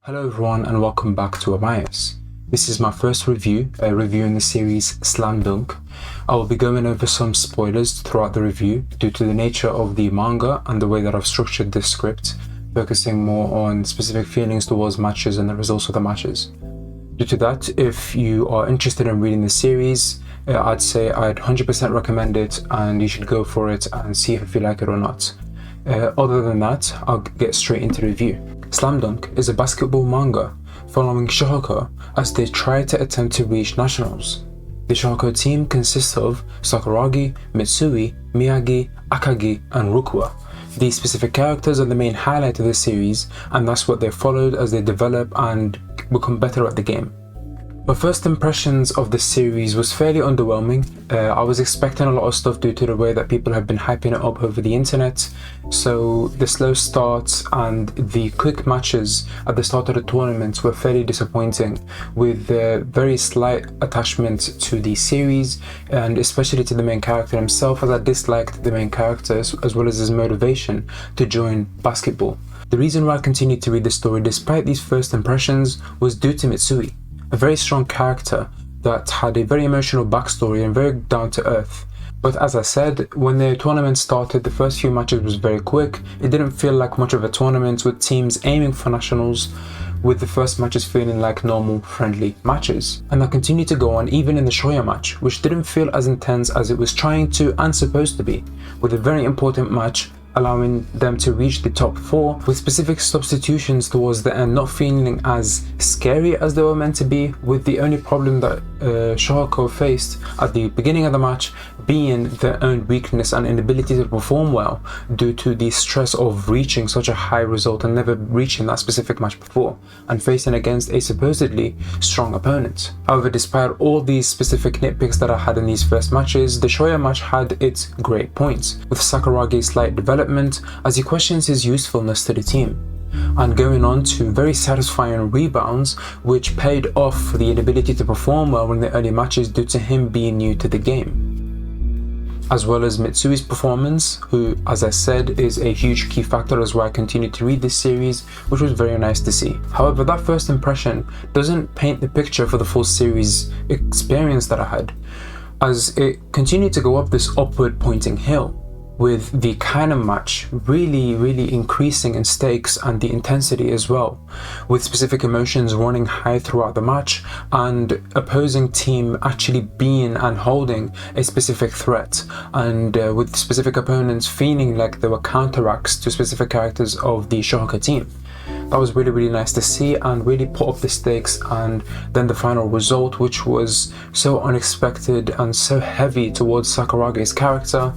Hello everyone and welcome back to Abias. This is my first review in the series Slam Dunk. I will be going over some spoilers throughout the review due to the nature of the manga and the way that I've structured this script, focusing more on specific feelings towards matches and the results of the matches. Due to that, if you are interested in reading the series, I'd say I'd 100% recommend it and you should go for it and see if you like it or not. Other than that, I'll get straight into the review. Slam Dunk is a basketball manga following Shueisha as they try to attempt to reach nationals. The Shueisha team consists of Sakuragi, Mitsui, Miyagi, Akagi, and Rukuwa. These specific characters are the main highlight of the series, and that's what they followed as they develop and become better at the game. My first impressions of the series was fairly underwhelming. I was expecting a lot of stuff due to the way that people have been hyping it up over the internet. So the slow starts and the quick matches at the start of the tournament were fairly disappointing, with very slight attachment to the series and especially to the main character himself, as I disliked the main character as well as his motivation to join basketball. The reason why I continued to read the story despite these first impressions was due to Mitsui, a very strong character that had a very emotional backstory and very down to earth. But as I said, when the tournament started, the first few matches was very quick. It didn't feel like much of a tournament with teams aiming for nationals, with the first matches feeling like normal, friendly matches. And that continued to go on even in the Shoya match, which didn't feel as intense as it was trying to and supposed to be, with a very important match allowing them to reach the top 4, with specific substitutions towards the end not feeling as scary as they were meant to be, with the only problem that Shueisha faced at the beginning of the match being their own weakness and inability to perform well due to the stress of reaching such a high result and never reaching that specific match before and facing against a supposedly strong opponent. However, despite all these specific nitpicks that I had in these first matches, the Shoya match had its great points, with Sakuragi's slight development as he questions his usefulness to the team, and going on to very satisfying rebounds which paid off for the inability to perform well in the early matches due to him being new to the game, as well as Mitsui's performance, who, as I said, is a huge key factor as why I continued to read this series, which was very nice to see. However, that first impression doesn't paint the picture for the full series experience that I had, as it continued to go up this upward pointing hill, with the kind of match really increasing in stakes and the intensity as well, with specific emotions running high throughout the match and opposing team actually being and holding a specific threat, and with specific opponents feeling like there were counteracts to specific characters of the Shueisha team. That was really nice to see and really put up the stakes. And then the final result, which was so unexpected and so heavy towards Sakuragi's character,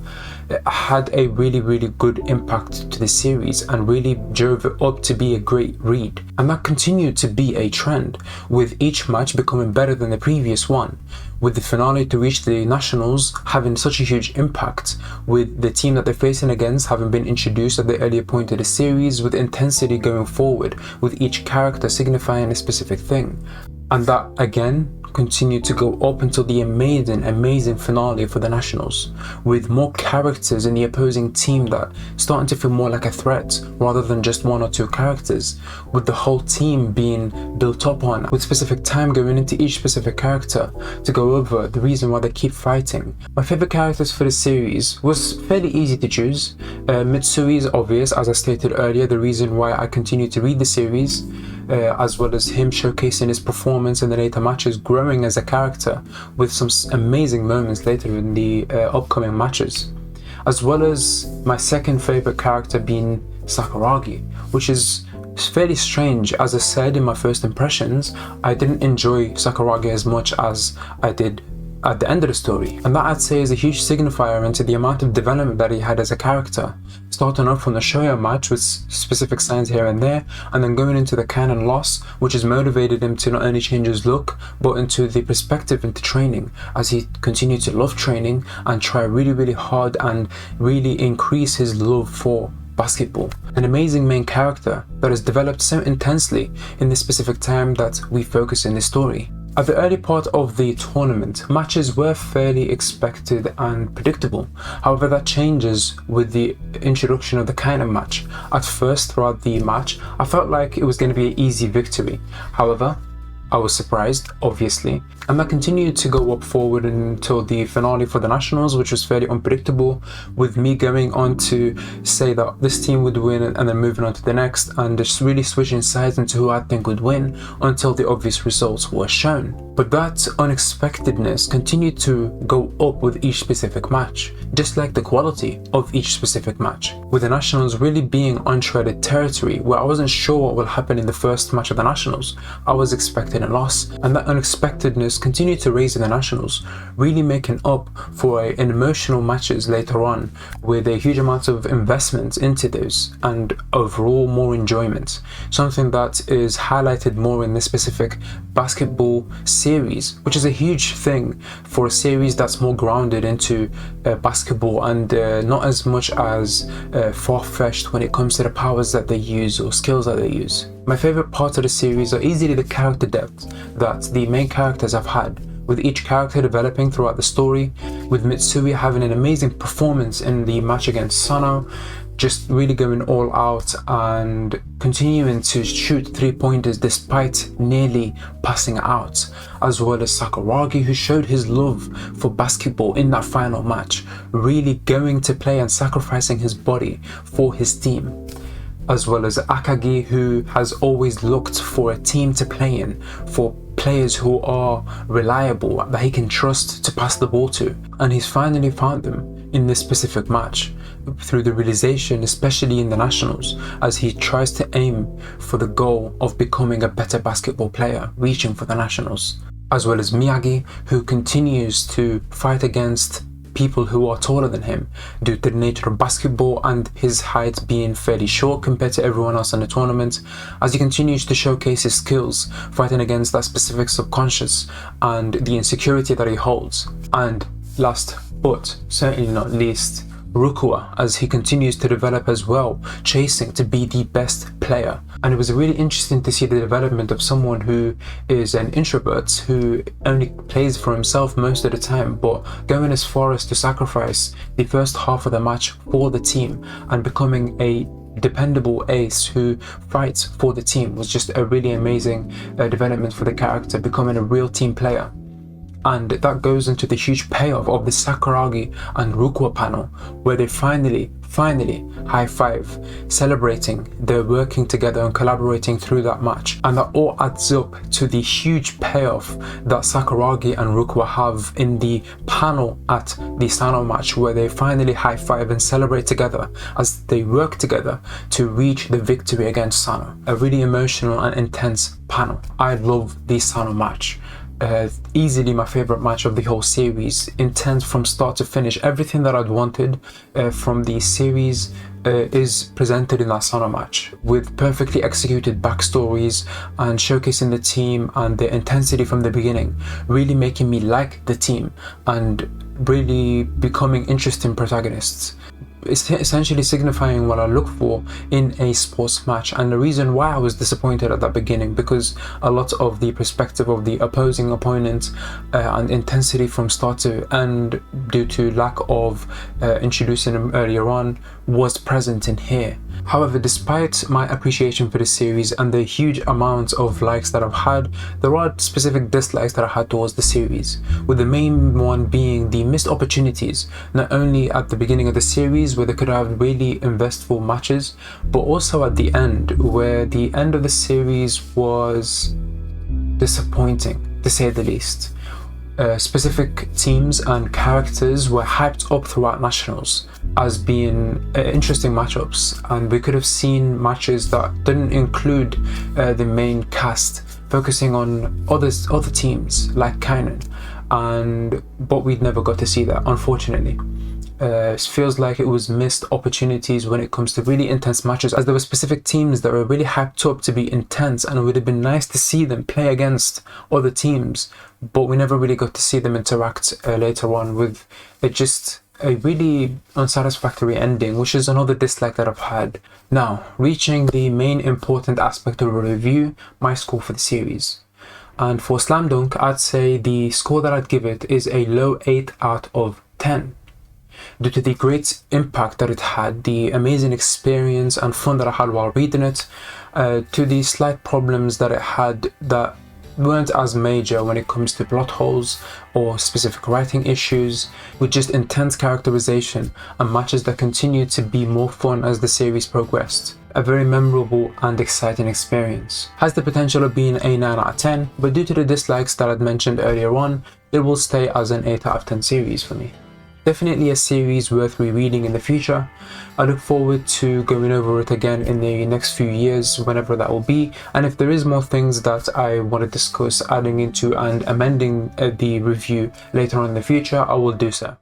it had a really good impact to the series and really drove it up to be a great read. And that continued to be a trend, with each match becoming better than the previous one, with the finale to reach the nationals having such a huge impact, with the team that they're facing against having been introduced at the earlier point of the series, with intensity going forward, with each character signifying a specific thing. And that again continued to go up until the amazing finale for the nationals, with more characters in the opposing team that starting to feel more like a threat rather than just one or two characters, with the whole team being built up on, with specific time going into each specific character to go over the reason why they keep fighting. My favorite characters for the series was fairly easy to choose. Mitsui is obvious, as I stated earlier, the reason why I continue to read the series, as well as him showcasing his performance in the later matches, growing as a character with some amazing moments later in the upcoming matches, as well as my second favorite character being Sakuragi, which is fairly strange. As I said in my first impressions, I didn't enjoy Sakuragi as much as I did at the end of the story, and that I'd say is a huge signifier into the amount of development that he had as a character, starting off from the Shoya match with specific signs here and there, and then going into the canon loss, which has motivated him to not only change his look but into the perspective into training, as he continued to love training and try really hard and really increase his love for basketball. An amazing main character that has developed so intensely in this specific time that we focus in this story. At the early part of the tournament, matches were fairly expected and predictable. However, that changes with the introduction of the kind of match. At first, throughout the match, I felt like it was going to be an easy victory. However, I was surprised, obviously, and that continued to go up forward until the finale for the Nationals, which was fairly unpredictable, with me going on to say that this team would win and then moving on to the next, and just really switching sides into who I think would win until the obvious results were shown. But that unexpectedness continued to go up with each specific match, just like the quality of each specific match, with the Nationals really being uncharted territory where I wasn't sure what will happen in the first match of the Nationals. I was expecting a loss, and that unexpectedness continued to raise in the Nationals, really making up for an emotional matches later on with a huge amount of investment into those and overall more enjoyment, something that is highlighted more in this specific basketball series, which is a huge thing for a series that's more grounded into basketball and not as much as far-fetched when it comes to the powers that they use or skills that they use. My favorite part of the series are easily the character depth that the main characters have had, with each character developing throughout the story, with Mitsui having an amazing performance in the match against Sano, just really going all out and continuing to shoot 3-pointers despite nearly passing out, as well as Sakuragi, who showed his love for basketball in that final match, really going to play and sacrificing his body for his team, as well as Akagi, who has always looked for a team to play in, for players who are reliable, that he can trust to pass the ball to, and he's finally found them in this specific match through the realization, especially in the Nationals, as he tries to aim for the goal of becoming a better basketball player, reaching for the Nationals, as well as Miyagi, who continues to fight against people who are taller than him due to the nature of basketball and his height being fairly short compared to everyone else in the tournament, as he continues to showcase his skills fighting against that specific subconscious and the insecurity that he holds. And last but certainly not least, Rukuwa, as he continues to develop as well, chasing to be the best player. And it was really interesting to see the development of someone who is an introvert, who only plays for himself most of the time, but going as far as to sacrifice the first half of the match for the team and becoming a dependable ace who fights for the team was just a really amazing development for the character, becoming a real team player. And that goes into the huge payoff of the Sakuragi and Rukuwa panel, where they finally high five, celebrating their working together and collaborating through that match. And that all adds up to the huge payoff that Sakuragi and Rukuwa have in the panel at the Sano match, where they finally high five and celebrate together as they work together to reach the victory against Sano. A really emotional and intense panel. I love the Sano match. Easily my favorite match of the whole series, intense from start to finish. Everything that I'd wanted from the series is presented in that Sano match, with perfectly executed backstories and showcasing the team and the intensity from the beginning, really making me like the team and really becoming interesting protagonists. It's essentially signifying what I look for in a sports match, and the reason why I was disappointed at that beginning, because a lot of the perspective of the opposing opponent and intensity from start to end due to lack of introducing them earlier on was present in here. However, despite my appreciation for the series and the huge amount of likes that I've had, there are specific dislikes that I had towards the series, with the main one being the missed opportunities, not only at the beginning of the series where they could have really investful matches, but also at the end, where the end of the series was disappointing, to say the least. Specific teams and characters were hyped up throughout Nationals as being interesting matchups, and we could have seen matches that didn't include the main cast, focusing on other teams like Kainen, but we never got to see that, unfortunately. It feels like it was missed opportunities when it comes to really intense matches, as there were specific teams that were really hyped up to be intense, and it would have been nice to see them play against other teams, but we never really got to see them interact later on, with just a really unsatisfactory ending, which is another dislike that I've had. Now, reaching the main important aspect of a review, my score for the series. And for Slam Dunk, I'd say the score that I'd give it is a low 8 out of 10. Due to the great impact that it had, the amazing experience and fun that I had while reading it, to the slight problems that it had that weren't as major when it comes to plot holes or specific writing issues, with just intense characterization and matches that continued to be more fun as the series progressed. A very memorable and exciting experience. Has the potential of being a 9 out of 10, but due to the dislikes that I'd mentioned earlier on, it will stay as an 8 out of 10 series for me. Definitely a series worth rereading in the future. I look forward to going over it again in the next few years, whenever that will be, and if there is more things that I want to discuss adding into and amending the review later on in the future, I will do so.